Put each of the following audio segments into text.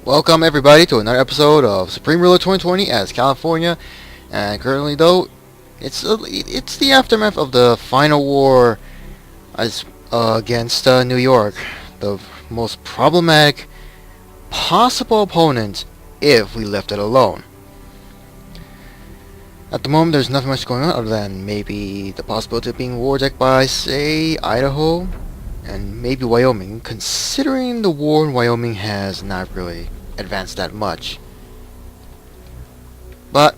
Welcome everybody to another episode of Supreme Ruler 2020 as California, and currently though, it's the aftermath of the final war as against New York, the most problematic possible opponent if we left it alone. At the moment, there's nothing much going on other than maybe the possibility of being warjacked by, say, Idaho and maybe Wyoming, considering the war in Wyoming has not really advanced that much. But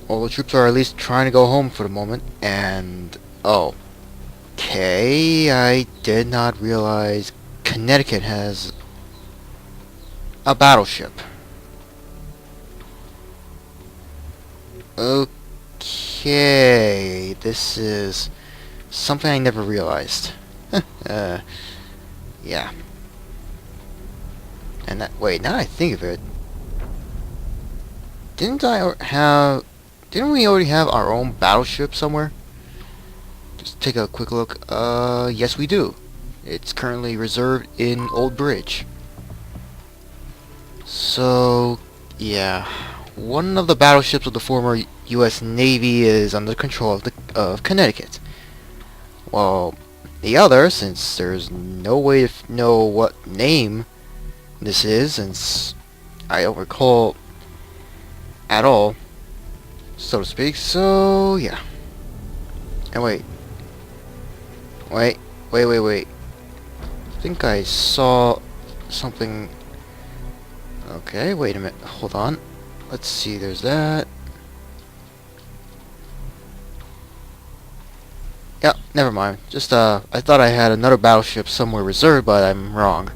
all the troops are at least trying to go home for the moment, and okay, I did not realize Connecticut has a battleship. Okay, this is something I never realized. Yeah. And wait, now that I think of it, didn't we already have our own battleship somewhere? Just take a quick look. Yes we do. It's currently reserved in Old Bridge. So, yeah. One of the battleships of the former U.S. Navy is under control of Connecticut. Well, the other, since there's no way to know what name this is, since I don't recall at all, so to speak, so yeah. And wait. I think I saw something. Okay, wait a minute, hold on. Let's see, there's that. Yeah, never mind. Just, I thought I had another battleship somewhere reserved, but I'm wrong.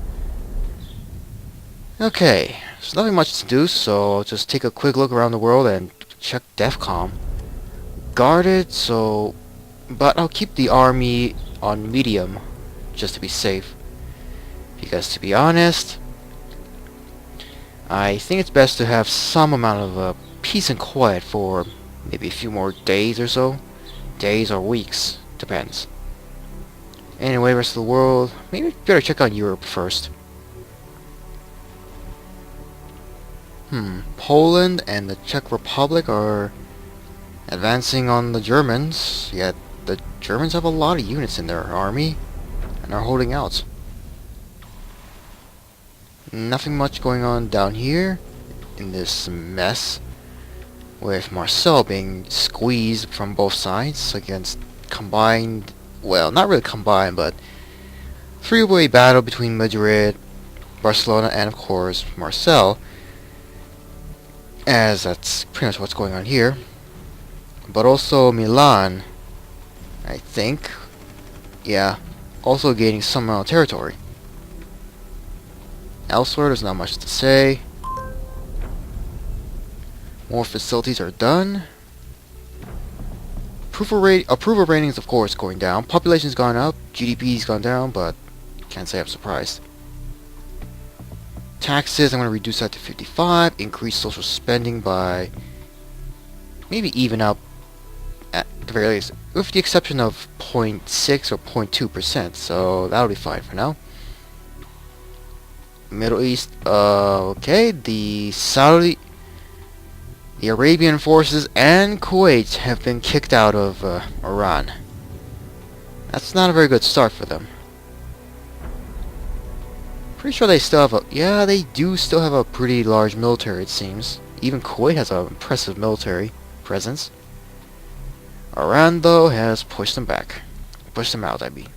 Okay, there's nothing much to do, so I'll just take a quick look around the world and check DEFCON. Guarded, so... But I'll keep the army on medium, just to be safe. Because, to be honest, I think it's best to have some amount of peace and quiet for maybe a few more days or so. Days or weeks, depends. Anyway, rest of the world, maybe better check on Europe first. Poland and the Czech Republic are advancing on the Germans, yet the Germans have a lot of units in their army and are holding out. Nothing much going on down here in this mess, with Marseille being squeezed from both sides against combined, well, not really combined, but three-way battle between Madrid, Barcelona, and of course Marseille, as that's pretty much what's going on here. But also Milan, I think, yeah, also gaining some amount of territory. Elsewhere, there's not much to say. More facilities are done. Approval ratings, of course, going down. Population's gone up. GDP's gone down, but can't say I'm surprised. Taxes, I'm going to reduce that to 55. Increase social spending by maybe even out at the very least, with the exception of 0.6 or 0.2%. So that'll be fine for now. Middle East, okay. The Arabian forces and Kuwait have been kicked out of Iran. That's not a very good start for them. Pretty sure they still have they do still have a pretty large military, it seems. Even Kuwait has an impressive military presence. Iran, though, has pushed them back. Pushed them out, I mean.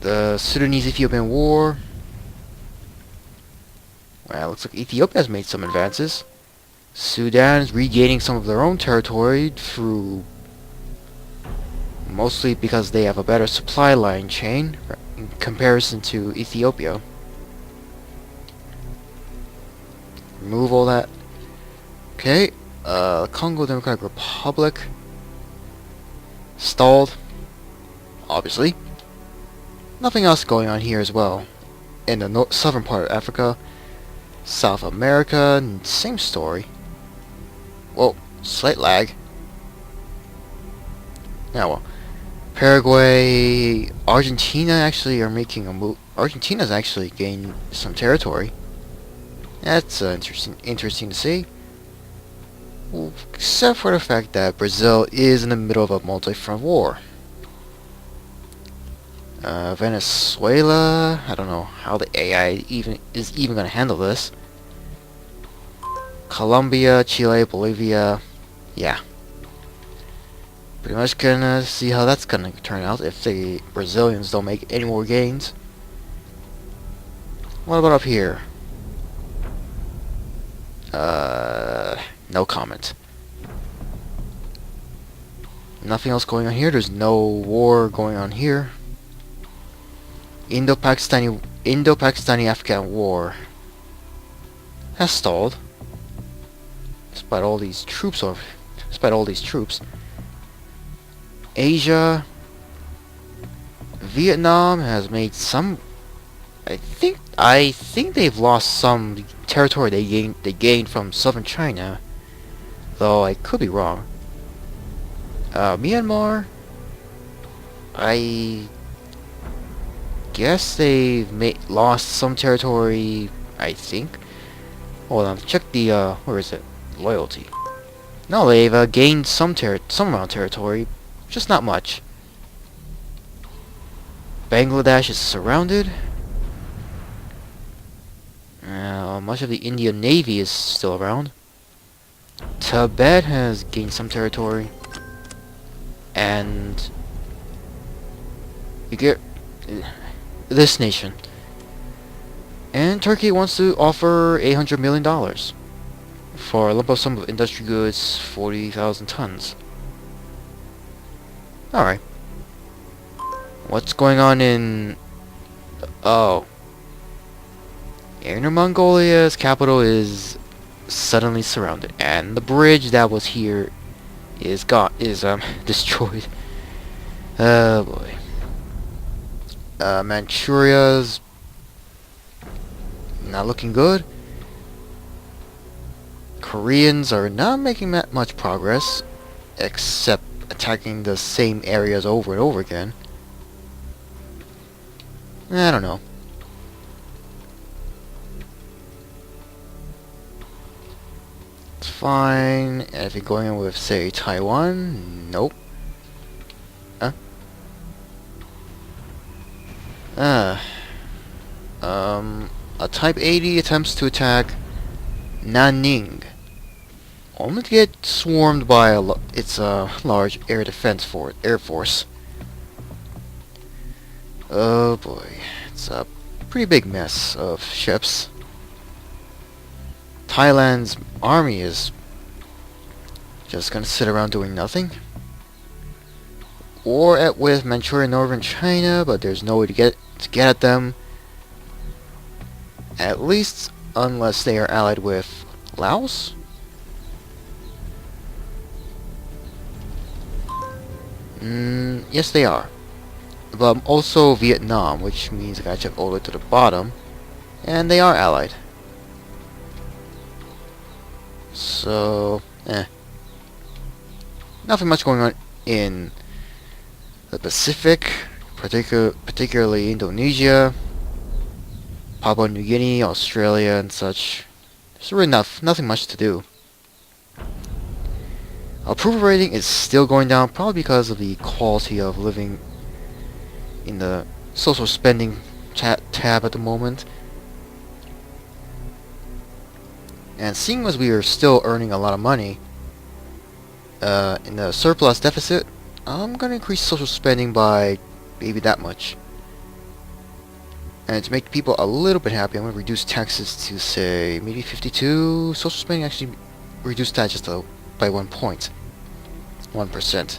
The Sudanese-Ethiopian war. Well, looks like Ethiopia has made some advances. Sudan is regaining some of their own territory through... mostly because they have a better supply line chain in comparison to Ethiopia. Remove all that. Okay, Congo Democratic Republic. Stalled. Obviously. Nothing else going on here as well. In the southern part of Africa. South America, same story. Whoa, slight lag. Now, well, Paraguay, Argentina actually are making a move. Argentina's actually gained some territory. That's interesting to see. Well, except for the fact that Brazil is in the middle of a multi-front war. Venezuela, I don't know how the AI is even going to handle this. Colombia, Chile, Bolivia, yeah. Pretty much gonna see how that's gonna turn out if the Brazilians don't make any more gains. What about up here? No comment. Nothing else going on here. There's no war going on here. Indo-Pakistani-Afghan war has stalled. Despite all these troops Asia, Vietnam has made some. I think they've lost some territory they gained from southern China, though I could be wrong. Myanmar, I guess they've lost some territory. I think. Hold on, check the where is it? Loyalty. No, they've gained some amount of territory, just not much. Bangladesh is surrounded. Much of the Indian Navy is still around. Tibet has gained some territory. And you get this nation. And Turkey wants to offer $800 million for a lump sum of industry goods, 40,000 tons. Alright. What's going on in... Oh. Inner Mongolia's capital is suddenly surrounded, and the bridge that was here is destroyed. Oh boy. Manchuria's not looking good. Koreans are not making that much progress, except attacking the same areas over and over again. I don't know. It's fine. And if you're going in with, say, Taiwan, nope. Huh? A Type 80 attempts to attack Nanning, only to get swarmed by its large air force. Oh boy, it's a pretty big mess of ships. Thailand's army is just gonna sit around doing nothing. War with Manchuria, northern China, but there's no way to get at them. At least unless they are allied with Laos. Yes, they are. But also Vietnam, which means I gotta check all the way to the bottom, and they are allied. So, nothing much going on in the Pacific, particularly Indonesia, Papua New Guinea, Australia, and such. There's really nothing much to do. Approval rating is still going down, probably because of the quality of living in the social spending tab at the moment. And seeing as we are still earning a lot of money in the surplus deficit, I'm going to increase social spending by maybe that much. And to make people a little bit happy, I'm going to reduce taxes to, say, maybe 52. Social spending actually reduced that just by 1 point. 1%.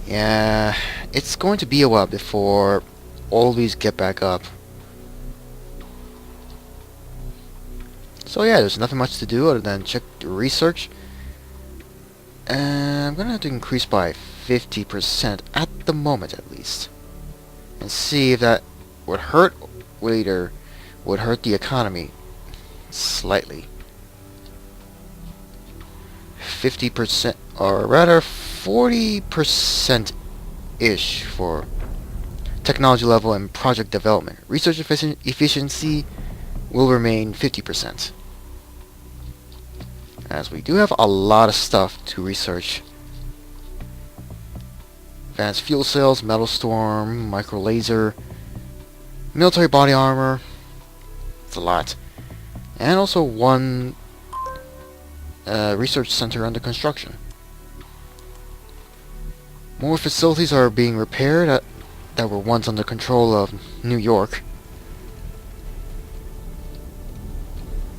Yeah, it's going to be a while before all these get back up. So yeah, there's nothing much to do other than check the research. And I'm gonna have to increase by 50% at the moment, at least, and see if that would hurt the economy slightly. 50%, or rather 40%-ish for technology level and project development. Research efficiency will remain 50%. As we do have a lot of stuff to research. Advanced fuel cells, metal storm, micro laser, military body armor. It's a lot. And also one research center under construction. More facilities are being repaired that were once under control of New York.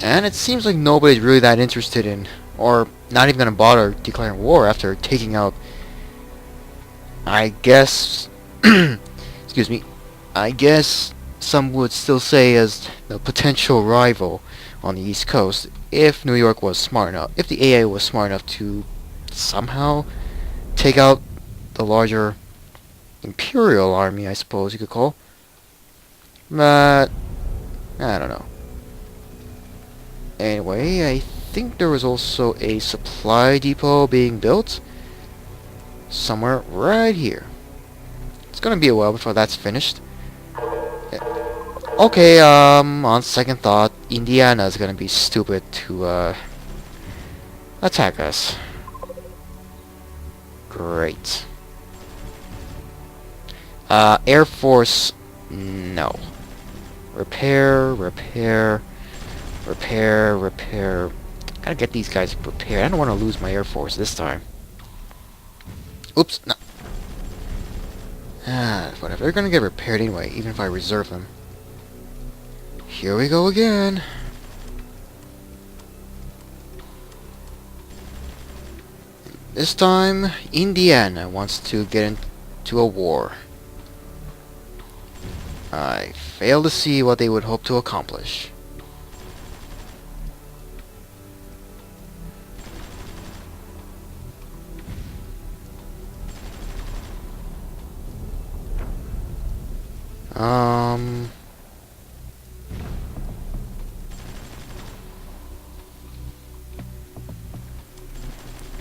And it seems like nobody's really that interested in, or not even going to bother declaring war after taking out, I guess, excuse me, I guess some would still say as the potential rival on the East Coast, if New York was smart enough, if the AA was smart enough to somehow take out the larger Imperial Army, I suppose you could call. But I don't know. Anyway, I think there was also a supply depot being built somewhere right here. It's gonna be a while before that's finished. Okay, on second thought, Indiana is gonna be stupid to attack us. Great. Air Force, no. Repair. Gotta get these guys prepared. I don't want to lose my Air Force this time. Oops, no. Whatever. They're gonna get repaired anyway, even if I reserve them. Here we go again. This time, Indiana wants to get into a war. I fail to see what they would hope to accomplish.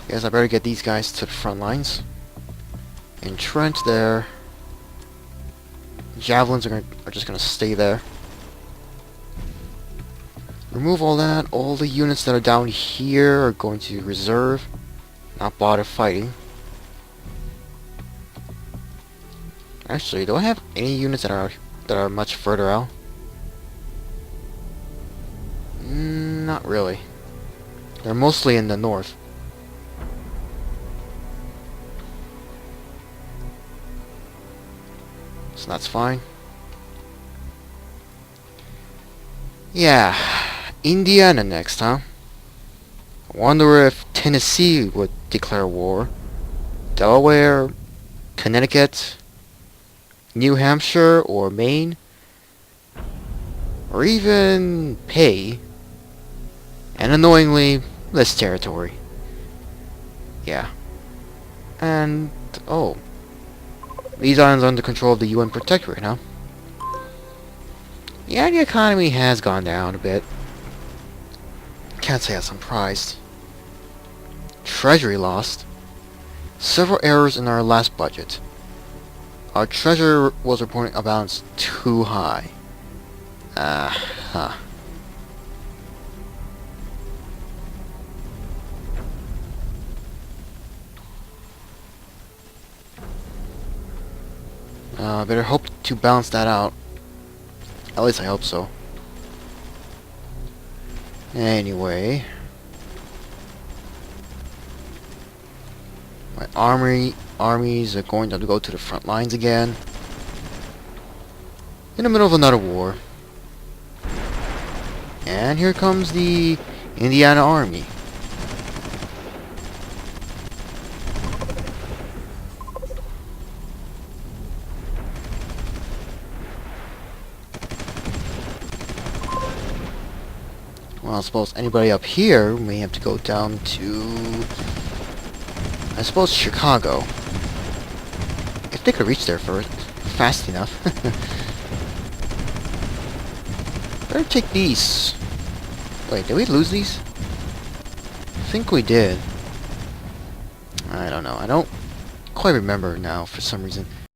Guess I better get these guys to the front lines. Entrench there. Javelins are just gonna stay there. Remove all that. All the units that are down here are going to reserve. Not bother fighting. Actually, do I have any units that are much further out? Not really. They're mostly in the north. So that's fine. Yeah, Indiana next, huh? I wonder if Tennessee would declare war. Delaware, Connecticut, New Hampshire, or Maine, or even pay, and annoyingly, less territory. Yeah. And, oh. These islands are under control of the UN Protectorate, huh? Yeah, the economy has gone down a bit. Can't say I'm surprised. Treasury lost. Several errors in our last budget. Our treasurer was reporting a balance too high. Better hope to balance that out. At least I hope so. Anyway. My armies are going to go to the front lines again. In the middle of another war. And here comes the Indiana Army. Well, I suppose anybody up here may have to go down to, I suppose, Chicago. If they could reach there first, fast enough. Better take these. Wait, did we lose these? I think we did. don't know. I don't quite remember now for some reason.